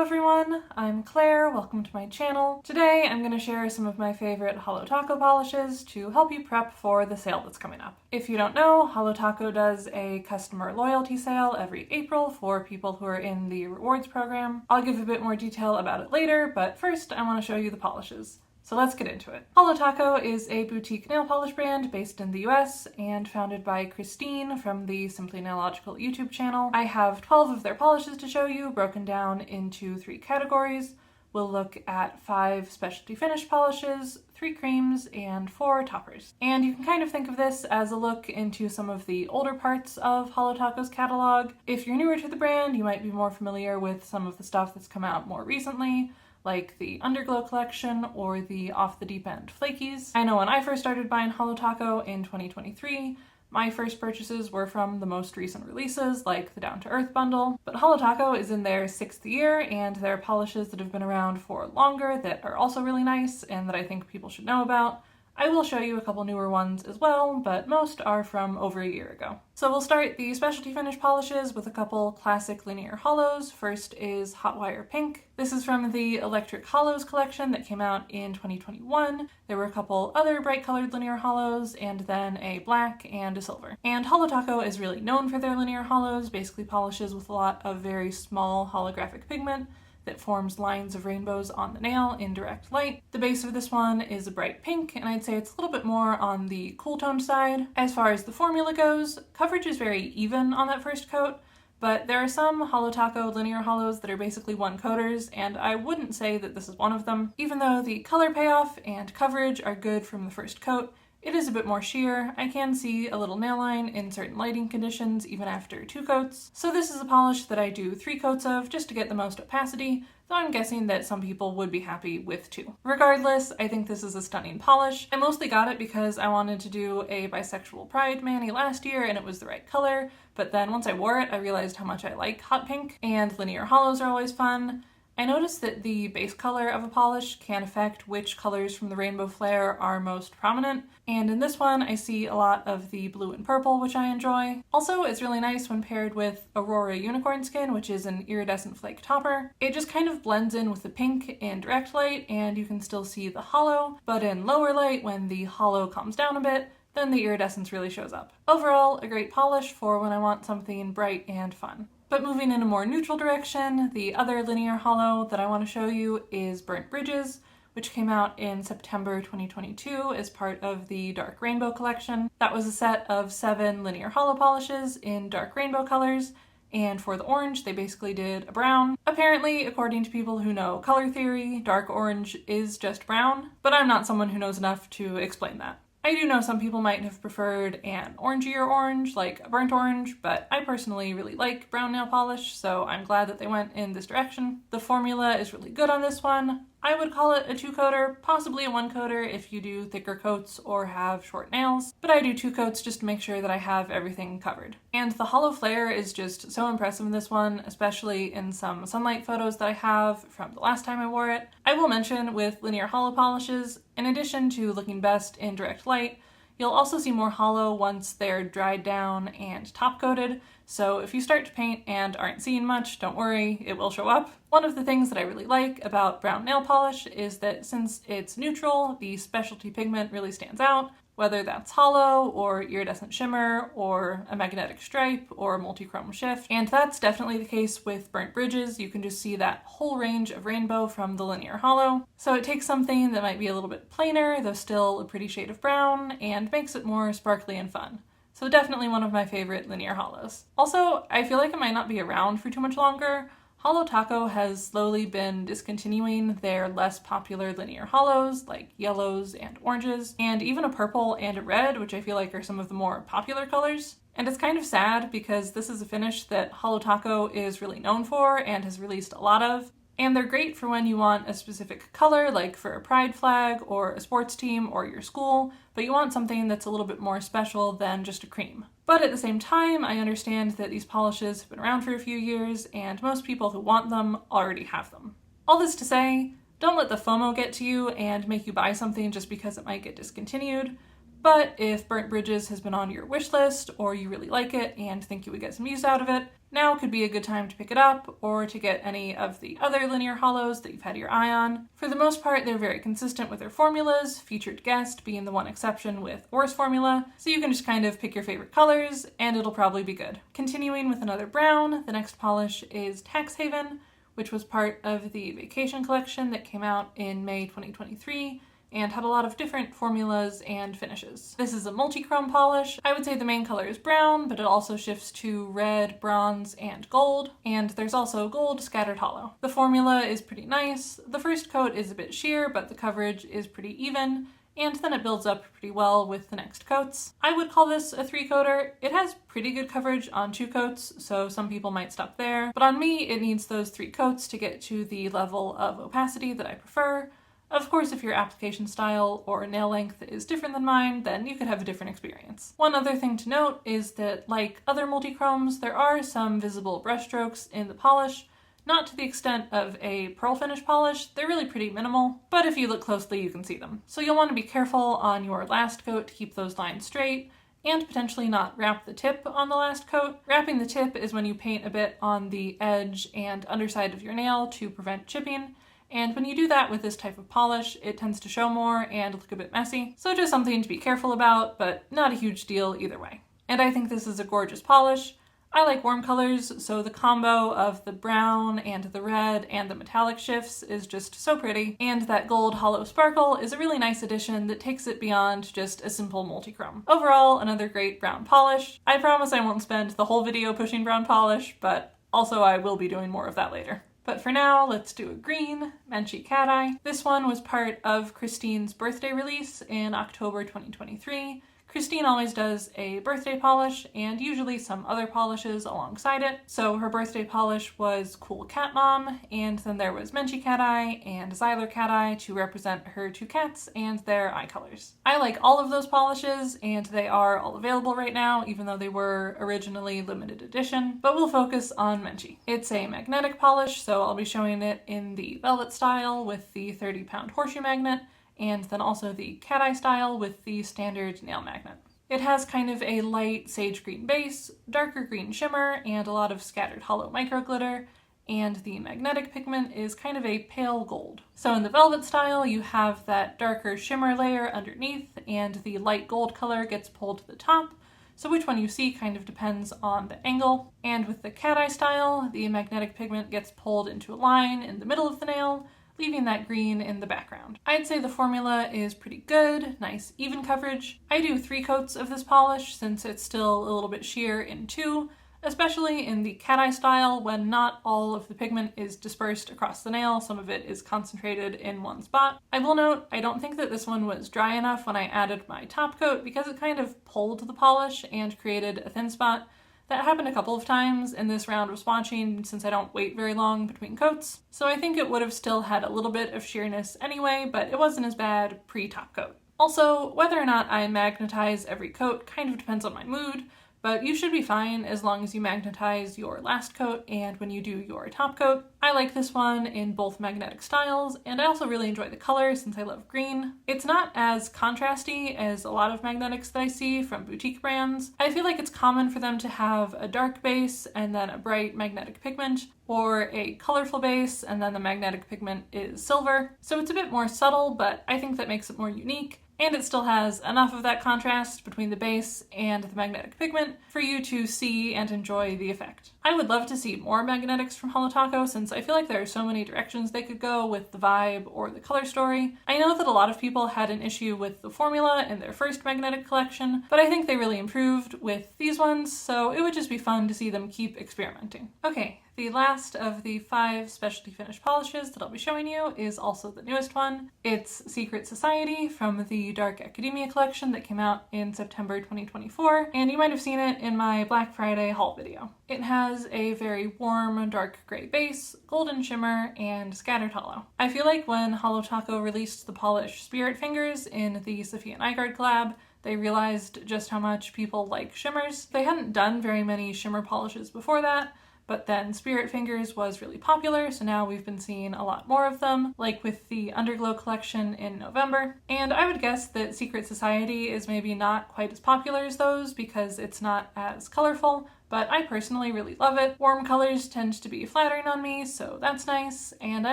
everyone, I'm Claire, welcome to my channel. Today I'm going to share some of my favorite Holo Taco polishes to help you prep for the sale that's coming up. If you don't know, Holo Taco does a customer loyalty sale every April for people who are in the rewards program. I'll give a bit more detail about it later, but first I want to show you the polishes. So let's get into it. Holo Taco is a boutique nail polish brand based in the US and founded by Christine from the Simply Nailogical YouTube channel. I have 12 of their polishes to show you, broken down into 3 categories. We'll look at 5 specialty finish polishes, 3 creams, and 4 toppers. And you can kind of think of this as a look into some of the older parts of Holo Taco's catalog. If you're newer to the brand, you might be more familiar with some of the stuff that's come out more recently, like the Underglow collection or the Off the Deep End Flakies. I know when I first started buying Holo Taco in 2023, my first purchases were from the most recent releases, like the Down to Earth bundle. But Holo Taco is in their 6th year, and there are polishes that have been around for longer that are also really nice and that I think people should know about. I will show you a couple newer ones as well, but most are from over a year ago. So we'll start the specialty finish polishes with a couple classic linear holos. First is Hot Wire Pink. This is from the Electric Holos collection that came out in 2021. There were a couple other bright colored linear holos, and then a black and a silver. And Holo Taco is really known for their linear holos, basically polishes with a lot of very small holographic pigment that forms lines of rainbows on the nail in direct light. The base of this one is a bright pink, and I'd say it's a little bit more on the cool tone side. As far as the formula goes, coverage is very even on that first coat, but there are some Holo Taco linear holos that are basically one coaters, and I wouldn't say that this is one of them. Even though the color payoff and coverage are good from the first coat, it is a bit more sheer. I can see a little nail line in certain lighting conditions even after 2 coats. So this is a polish that I do 3 coats of just to get the most opacity, though I'm guessing that some people would be happy with 2. Regardless, I think this is a stunning polish. I mostly got it because I wanted to do a bisexual pride mani last year and it was the right color, but then once I wore it, I realized how much I like hot pink, and linear holos are always fun. I noticed that the base color of a polish can affect which colors from the rainbow flare are most prominent, and in this one I see a lot of the blue and purple, which I enjoy. Also, it's really nice when paired with Aurora Unicorn Skin, which is an iridescent flake topper. It just kind of blends in with the pink in direct light, and you can still see the holo, but in lower light, when the holo calms down a bit, then the iridescence really shows up. Overall, a great polish for when I want something bright and fun. But moving in a more neutral direction, the other linear holo that I want to show you is Burnt Bridges, which came out in September 2022 as part of the Dark Rainbow collection. That was a set of 7 linear holo polishes in dark rainbow colors, and for the orange, they basically did a brown. Apparently, according to people who know color theory, dark orange is just brown, but I'm not someone who knows enough to explain that. I do know some people might have preferred an orangier orange, like a burnt orange, but I personally really like brown nail polish, so I'm glad that they went in this direction. The formula is really good on this one. I would call it a 2-coater, possibly a 1-coater if you do thicker coats or have short nails, but I do 2 coats just to make sure that I have everything covered. And the holo flare is just so impressive in this one, especially in some sunlight photos that I have from the last time I wore it. I will mention with linear holo polishes, in addition to looking best in direct light, you'll also see more holo once they're dried down and top-coated, so if you start to paint and aren't seeing much, don't worry, it will show up. One of the things that I really like about brown nail polish is that since it's neutral, the specialty pigment really stands out, whether that's holo or iridescent shimmer or a magnetic stripe or multi-chrome shift. And that's definitely the case with Burnt Bridges. You can just see that whole range of rainbow from the linear holo. So it takes something that might be a little bit plainer, though still a pretty shade of brown, and makes it more sparkly and fun. So definitely one of my favorite linear holos. Also, I feel like it might not be around for too much longer. Holo Taco has slowly been discontinuing their less popular linear holos, like yellows and oranges, and even a purple and a red, which I feel like are some of the more popular colors. And it's kind of sad because this is a finish that Holo Taco is really known for and has released a lot of. And they're great for when you want a specific color, like for a pride flag or a sports team or your school, but you want something that's a little bit more special than just a cream. But at the same time, I understand that these polishes have been around for a few years, and most people who want them already have them. All this to say, don't let the FOMO get to you and make you buy something just because it might get discontinued. But if Burnt Bridges has been on your wish list, or you really like it and think you would get some use out of it, Now could be a good time to pick it up or to get any of the other linear holos that you've had your eye on. For the most part, they're very consistent with their formulas, featured guest being the one exception with Or's formula, so you can just kind of pick your favorite colors and it'll probably be good. Continuing with another brown, the next polish is Tax Haven, which was part of the Vacation collection that came out in May 2023 and had a lot of different formulas and finishes. This is a multi-chrome polish. I would say the main color is brown, but it also shifts to red, bronze, and gold, and there's also gold scattered hollow. The formula is pretty nice. The first coat is a bit sheer, but the coverage is pretty even, and then it builds up pretty well with the next coats. I would call this a 3-coater. It has pretty good coverage on 2 coats, so some people might stop there, but on me it needs those 3 coats to get to the level of opacity that I prefer. Of course, if your application style or nail length is different than mine, then you could have a different experience. One other thing to note is that, like other multi-chromes, there are some visible brushstrokes in the polish, not to the extent of a pearl finish polish. They're really pretty minimal, but if you look closely you can see them. So you'll want to be careful on your last coat to keep those lines straight, and potentially not wrap the tip on the last coat. Wrapping the tip is when you paint a bit on the edge and underside of your nail to prevent chipping. And when you do that with this type of polish, it tends to show more and look a bit messy. So just something to be careful about, but not a huge deal either way. And I think this is a gorgeous polish. I like warm colors, so the combo of the brown and the red and the metallic shifts is just so pretty. And that gold hollow sparkle is a really nice addition that takes it beyond just a simple multi-chrome. Overall, another great brown polish. I promise I won't spend the whole video pushing brown polish, but also I will be doing more of that later. But for now, let's do a green, Menchie Cat Eye. This one was part of Christine's birthday release in October 2023. Christine always does a birthday polish and usually some other polishes alongside it. So her birthday polish was Cool Cat Mom, and then there was Menchie Cat Eye and Xyler Cat Eye to represent her 2 cats and their eye colors. I like all of those polishes and they are all available right now, even though they were originally limited edition, but we'll focus on Menchie. It's a magnetic polish, so I'll be showing it in the velvet style with the 30-pound horseshoe magnet, and then also the cat eye style with the standard nail magnet. It has kind of a light sage green base, darker green shimmer, and a lot of scattered hollow micro glitter, and the magnetic pigment is kind of a pale gold. So in the velvet style, you have that darker shimmer layer underneath, and the light gold color gets pulled to the top. So which one you see kind of depends on the angle. And with the cat eye style, the magnetic pigment gets pulled into a line in the middle of the nail, leaving that green in the background. I'd say the formula is pretty good, nice even coverage. I do 3 coats of this polish since it's still a little bit sheer in 2, especially in the cat eye style when not all of the pigment is dispersed across the nail, some of it is concentrated in one spot. I will note, I don't think that this one was dry enough when I added my top coat because it kind of pulled the polish and created a thin spot. That happened a couple of times in this round of swatching since I don't wait very long between coats, so I think it would have still had a little bit of sheerness anyway, but it wasn't as bad pre-top coat. Also, whether or not I magnetize every coat kind of depends on my mood, but you should be fine as long as you magnetize your last coat and when you do your top coat. I like this one in both magnetic styles, and I also really enjoy the color since I love green. It's not as contrasty as a lot of magnetics that I see from boutique brands. I feel like it's common for them to have a dark base and then a bright magnetic pigment, or a colorful base and then the magnetic pigment is silver. So it's a bit more subtle, but I think that makes it more unique. And it still has enough of that contrast between the base and the magnetic pigment for you to see and enjoy the effect. I would love to see more magnetics from Holo Taco since I feel like there are so many directions they could go with the vibe or the color story. I know that a lot of people had an issue with the formula in their first magnetic collection, but I think they really improved with these ones, so it would just be fun to see them keep experimenting. Okay. The last of the 5 specialty finish polishes that I'll be showing you is also the newest one. It's Secret Society from the Dark Academia collection that came out in September 2024, and you might have seen it in my Black Friday haul video. It has a very warm, dark gray base, golden shimmer, and scattered hollow. I feel like when Holo Taco released the polish Spirit Fingers in the Sophia Nygaard collab, they realized just how much people like shimmers. They hadn't done very many shimmer polishes before that, but then Spirit Fingers was really popular, so now we've been seeing a lot more of them, like with the Underglow collection in November. And I would guess that Secret Society is maybe not quite as popular as those because it's not as colorful, but I personally really love it. Warm colors tend to be flattering on me, so that's nice. And I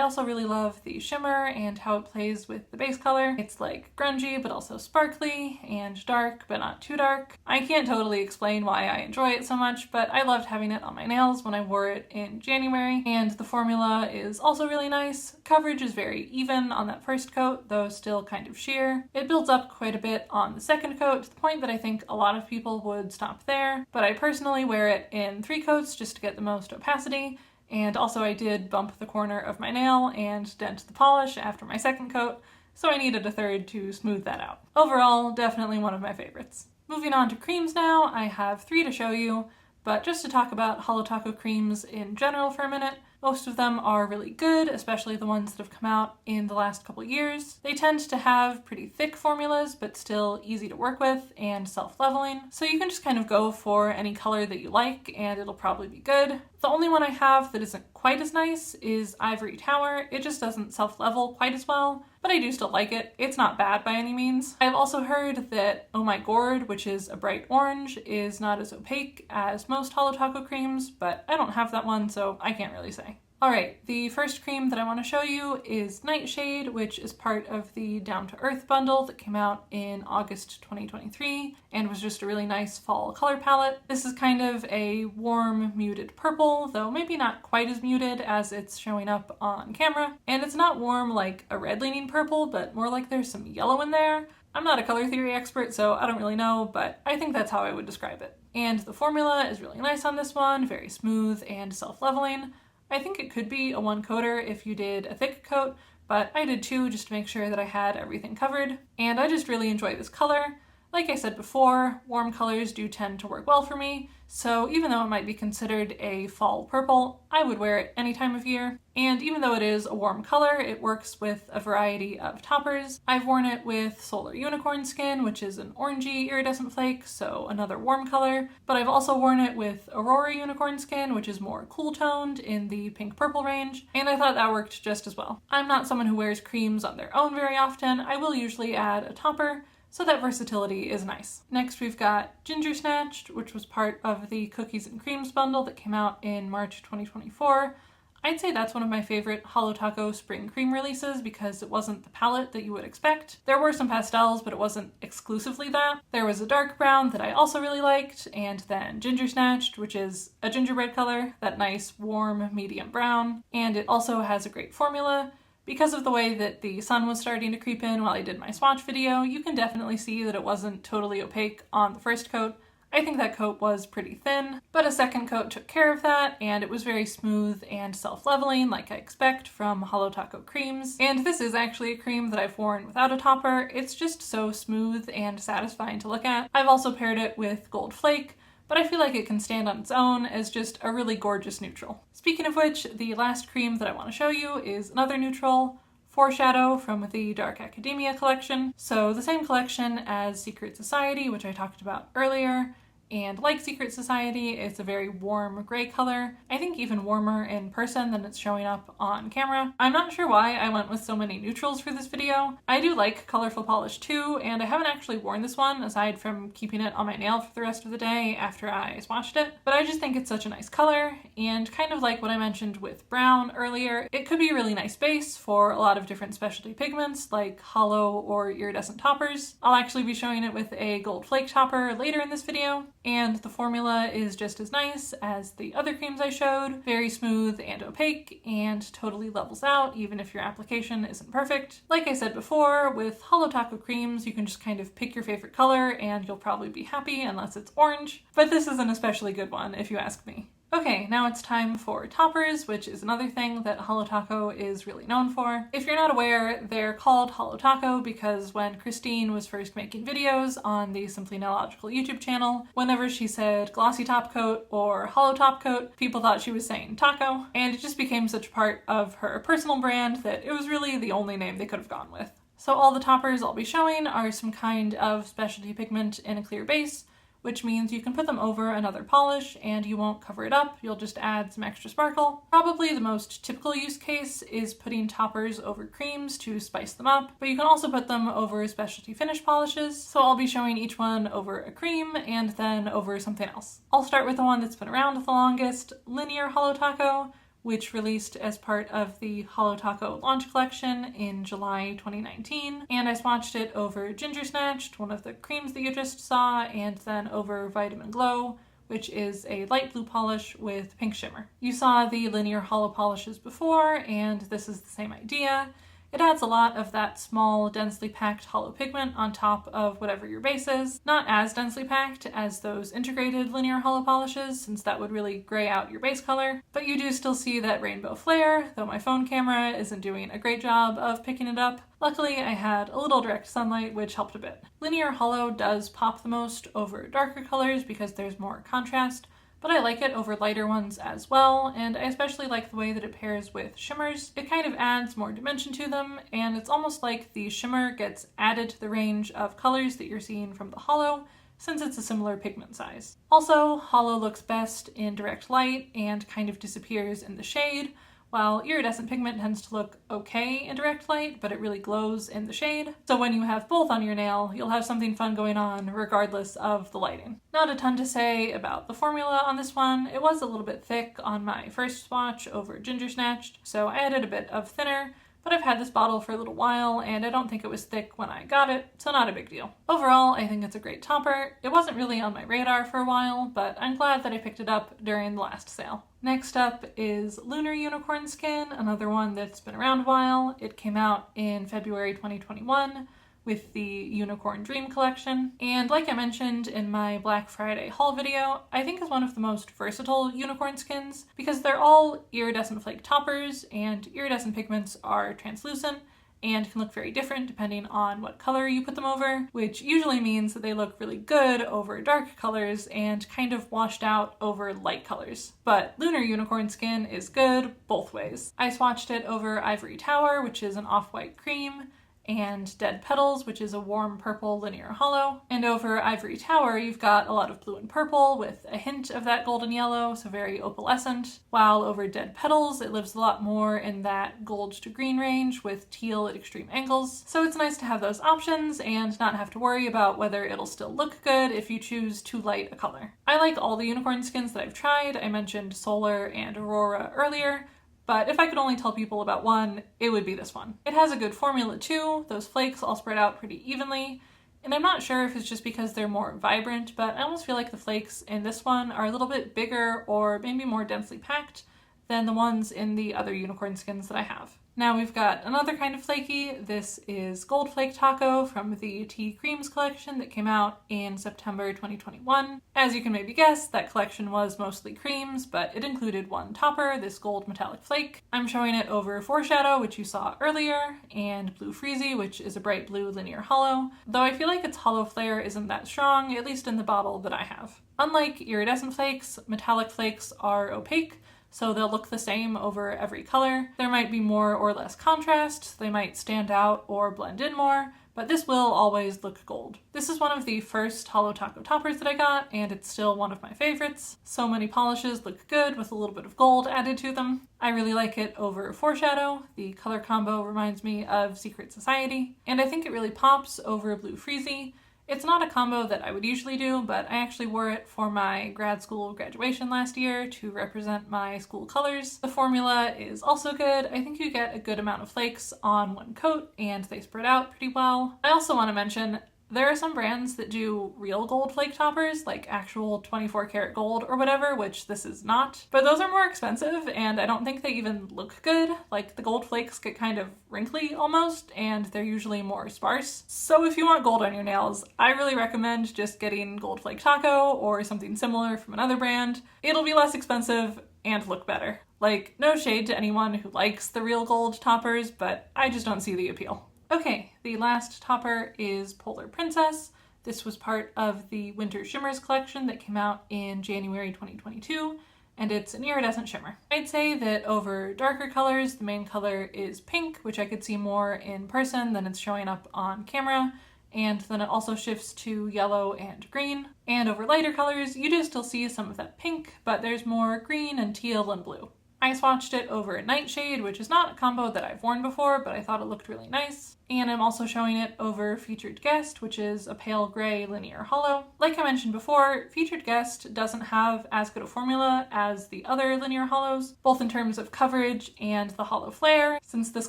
also really love the shimmer and how it plays with the base color. It's like grungy, but also sparkly, and dark, but not too dark. I can't totally explain why I enjoy it so much, but I loved having it on my nails when I wore it in January. And the formula is also really nice. Coverage is very even on that first coat, though still kind of sheer. It builds up quite a bit on the second coat, to the point that I think a lot of people would stop there, but I personally wear it in 3 coats just to get the most opacity, and also I did bump the corner of my nail and dent the polish after my second coat, so I needed a third to smooth that out. Overall, definitely one of my favorites. Moving on to creams now, I have 3 to show you, but just to talk about Holo Taco Cremes in general for a minute, most of them are really good, especially the ones that have come out in the last couple years. They tend to have pretty thick formulas, but still easy to work with and self-leveling, so you can just kind of go for any color that you like and it'll probably be good. The only one I have that isn't quite as nice is Ivory Tower. It just doesn't self-level quite as well, but I do still like it. It's not bad by any means. I've also heard that Oh My Gourd, which is a bright orange, is not as opaque as most Holo Taco creams, but I don't have that one, so I can't really say. Alright, the first cream that I want to show you is Nightshade, which is part of the Down to Earth bundle that came out in August 2023 and was just a really nice fall color palette. This is kind of a warm, muted purple, though maybe not quite as muted as it's showing up on camera. And it's not warm like a red-leaning purple, but more like there's some yellow in there. I'm not a color theory expert, so I don't really know, but I think that's how I would describe it. And the formula is really nice on this one, very smooth and self-leveling. I think it could be a 1-coater if you did a thick coat, but I did 2 just to make sure that I had everything covered. And I just really enjoy this color. Like I said before, warm colors do tend to work well for me, so even though it might be considered a fall purple, I would wear it any time of year. And even though it is a warm color, it works with a variety of toppers. I've worn it with Solar Unicorn Skin, which is an orangey iridescent flake, so another warm color. But I've also worn it with Aurora Unicorn Skin, which is more cool toned in the pink-purple range, and I thought that worked just as well. I'm not someone who wears creams on their own very often. I will usually add a topper, so that versatility is nice. Next we've got Ginger Snatched, which was part of the Cookies and Creams bundle that came out in March 2024. I'd say that's one of my favorite Holo Taco spring cream releases because it wasn't the palette that you would expect. There were some pastels, but it wasn't exclusively that. There was a dark brown that I also really liked, and then Ginger Snatched, which is a gingerbread color, that nice warm medium brown, and it also has a great formula. Because of the way that the sun was starting to creep in while I did my swatch video, you can definitely see that it wasn't totally opaque on the first coat. I think that coat was pretty thin, but a second coat took care of that, and it was very smooth and self-leveling like I expect from Holo Taco Cremes. And this is actually a cream that I've worn without a topper. It's just so smooth and satisfying to look at. I've also paired it with Gold Flake, but I feel like it can stand on its own as just a really gorgeous neutral. Speaking of which, the last cream that I want to show you is another neutral, Foreshadow from the Dark Academia collection. So the same collection as Secret Society, which I talked about earlier, and like Secret Society, it's a very warm gray color. I think even warmer in person than it's showing up on camera. I'm not sure why I went with so many neutrals for this video. I do like colorful polish too, and I haven't actually worn this one aside from keeping it on my nail for the rest of the day after I swatched it. But I just think it's such a nice color, and kind of like what I mentioned with brown earlier, it could be a really nice base for a lot of different specialty pigments like holo or iridescent toppers. I'll actually be showing it with a gold flake topper later in this video. And the formula is just as nice as the other creams I showed, very smooth and opaque, and totally levels out even if your application isn't perfect. Like I said before, with Holo Taco Cremes, you can just kind of pick your favorite color and you'll probably be happy unless it's orange, but this is an especially good one if you ask me. Okay, now it's time for toppers, which is another thing that Holo Taco is really known for. If you're not aware, they're called Holo Taco because when Christine was first making videos on the Simply Nailogical YouTube channel, whenever she said glossy top coat or holo top coat, people thought she was saying taco, and it just became such a part of her personal brand that it was really the only name they could have gone with. So all the toppers I'll be showing are some kind of specialty pigment in a clear base, which means you can put them over another polish and you won't cover it up, you'll just add some extra sparkle. Probably the most typical use case is putting toppers over creams to spice them up, but you can also put them over specialty finish polishes, so I'll be showing each one over a cream and then over something else. I'll start with the one that's been around the longest, Linear Holo Taco, which released as part of the Holo Taco launch collection in July 2019. And I swatched it over Ginger Snatched, one of the creams that you just saw, and then over Vitamin Glow, which is a light blue polish with pink shimmer. You saw the Linear Holo polishes before, and this is the same idea. It adds a lot of that small, densely packed holo pigment on top of whatever your base is. Not as densely packed as those integrated linear holo polishes, since that would really gray out your base color, but you do still see that rainbow flare, though my phone camera isn't doing a great job of picking it up. Luckily, I had a little direct sunlight, which helped a bit. Linear holo does pop the most over darker colors because there's more contrast, but I like it over lighter ones as well, and I especially like the way that it pairs with shimmers. It kind of adds more dimension to them, and it's almost like the shimmer gets added to the range of colors that you're seeing from the holo, since it's a similar pigment size. Also, holo looks best in direct light and kind of disappears in the shade, while iridescent pigment tends to look okay in direct light, but it really glows in the shade. So when you have both on your nail, you'll have something fun going on regardless of the lighting. Not a ton to say about the formula on this one. It was a little bit thick on my first swatch over Ginger Snatched, so I added a bit of thinner, but I've had this bottle for a little while and I don't think it was thick when I got it, so not a big deal. Overall, I think it's a great topper. It wasn't really on my radar for a while, but I'm glad that I picked it up during the last sale. Next up is Lunar Unicorn Skin, another one that's been around a while. It came out in February 2021 with the Unicorn Dream collection, and like I mentioned in my Black Friday haul video, I think is one of the most versatile unicorn skins because they're all iridescent flake toppers, and iridescent pigments are translucent and can look very different depending on what color you put them over, which usually means that they look really good over dark colors and kind of washed out over light colors. But Lunar Unicorn Skin is good both ways. I swatched it over Ivory Tower, which is an off-white cream, and Dead Petals, which is a warm purple linear holo. And over Ivory Tower, you've got a lot of blue and purple with a hint of that golden yellow, so very opalescent. While over Dead Petals, it lives a lot more in that gold to green range with teal at extreme angles. So it's nice to have those options and not have to worry about whether it'll still look good if you choose too light a color. I like all the unicorn skins that I've tried. I mentioned Solar and Aurora earlier, but if I could only tell people about one, it would be this one. It has a good formula too, those flakes all spread out pretty evenly, and I'm not sure if it's just because they're more vibrant, but I almost feel like the flakes in this one are a little bit bigger or maybe more densely packed than the ones in the other unicorn skins that I have. Now we've got another kind of flaky. This is Gold Flake Taco from the Tea Creams collection that came out in September 2021. As you can maybe guess, that collection was mostly creams, but it included one topper, this gold metallic flake. I'm showing it over Foreshadow, which you saw earlier, and Blue Freezy, which is a bright blue linear holo, though I feel like its holo flare isn't that strong, at least in the bottle that I have. Unlike iridescent flakes, metallic flakes are opaque, so they'll look the same over every color. There might be more or less contrast, they might stand out or blend in more, but this will always look gold. This is one of the first Holo Taco toppers that I got, and it's still one of my favorites. So many polishes look good with a little bit of gold added to them. I really like it over Foreshadow. The color combo reminds me of Secret Society, and I think it really pops over Blue Freezy. It's not a combo that I would usually do, but I actually wore it for my grad school graduation last year to represent my school colors. The formula is also good. I think you get a good amount of flakes on one coat and they spread out pretty well. I also want to mention there are some brands that do real gold flake toppers, like actual 24 karat gold or whatever, which this is not. But those are more expensive and I don't think they even look good. Like the gold flakes get kind of wrinkly almost, and they're usually more sparse. So if you want gold on your nails, I really recommend just getting Gold Flake Taco or something similar from another brand. It'll be less expensive and look better. Like, no shade to anyone who likes the real gold toppers, but I just don't see the appeal. Okay, the last topper is Polar Princess. This was part of the Winter Shimmers collection that came out in January 2022, and it's an iridescent shimmer. I'd say that over darker colors, the main color is pink, which I could see more in person than it's showing up on camera, and then it also shifts to yellow and green. And over lighter colors, you do still see some of that pink, but there's more green and teal and blue. I swatched it over Nightshade, which is not a combo that I've worn before, but I thought it looked really nice. And I'm also showing it over Featured Guest, which is a pale gray linear holo. Like I mentioned before, Featured Guest doesn't have as good a formula as the other linear holos, both in terms of coverage and the holo flare, since this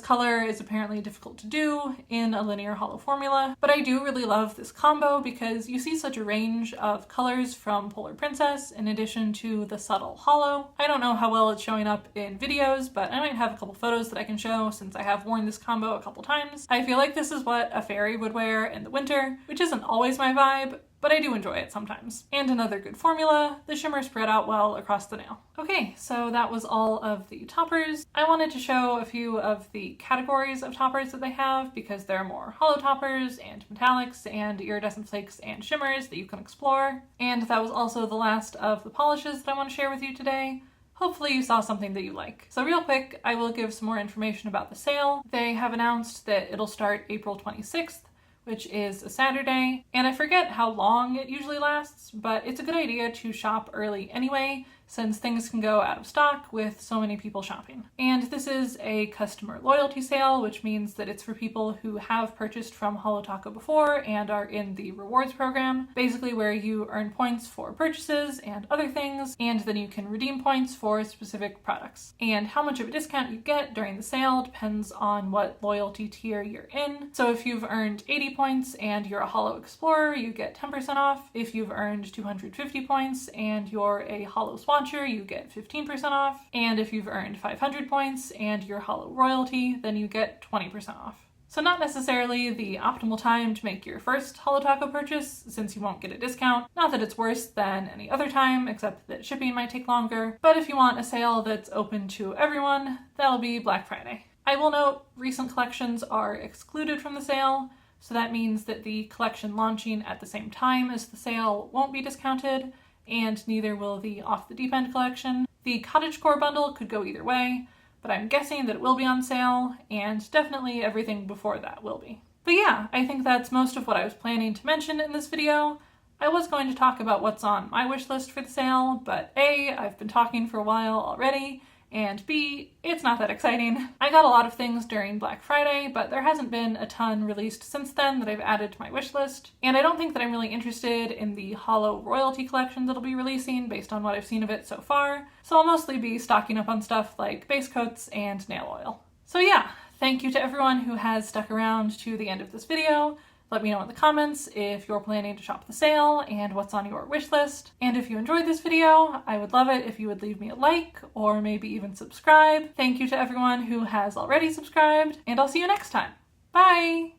color is apparently difficult to do in a linear holo formula. But I do really love this combo because you see such a range of colors from Polar Princess in addition to the subtle holo. I don't know how well it's showing up in videos, but I might have a couple photos that I can show since I have worn this combo a couple times. I feel like this is what a fairy would wear in the winter, which isn't always my vibe, but I do enjoy it sometimes. And another good formula, the shimmer spread out well across the nail. Okay, so that was all of the toppers. I wanted to show a few of the categories of toppers that they have because there are more holo toppers and metallics and iridescent flakes and shimmers that you can explore. And that was also the last of the polishes that I want to share with you today. Hopefully you saw something that you like. So real quick, I will give some more information about the sale. They have announced that it'll start April 26th, which is a Saturday, and I forget how long it usually lasts, but it's a good idea to shop early anyway, since things can go out of stock with so many people shopping. And this is a customer loyalty sale, which means that it's for people who have purchased from Holo Taco before and are in the rewards program, basically where you earn points for purchases and other things, and then you can redeem points for specific products. And how much of a discount you get during the sale depends on what loyalty tier you're in. So if you've earned 80 points and you're a Holo Explorer, you get 10% off. If you've earned 250 points and you're a Holo Swatcher, you get 15% off, and if you've earned 500 points and you're Holo Royalty, then you get 20% off. So not necessarily the optimal time to make your first Holo Taco purchase, since you won't get a discount. Not that it's worse than any other time, except that shipping might take longer, but if you want a sale that's open to everyone, that'll be Black Friday. I will note, recent collections are excluded from the sale, so that means that the collection launching at the same time as the sale won't be discounted, and neither will the Off the Deep End collection. The cottagecore bundle could go either way, but I'm guessing that it will be on sale, and definitely everything before that will be. But yeah, I think that's most of what I was planning to mention in this video. I was going to talk about what's on my wish list for the sale, but A, I've been talking for a while already, and B, it's not that exciting. I got a lot of things during Black Friday, but there hasn't been a ton released since then that I've added to my wish list. And I don't think that I'm really interested in the Holo Royalty collection that'll be releasing based on what I've seen of it so far. So I'll mostly be stocking up on stuff like base coats and nail oil. So yeah, thank you to everyone who has stuck around to the end of this video. Let me know in the comments if you're planning to shop the sale and what's on your wish list. And if you enjoyed this video, I would love it if you would leave me a like or maybe even subscribe. Thank you to everyone who has already subscribed, and I'll see you next time. Bye!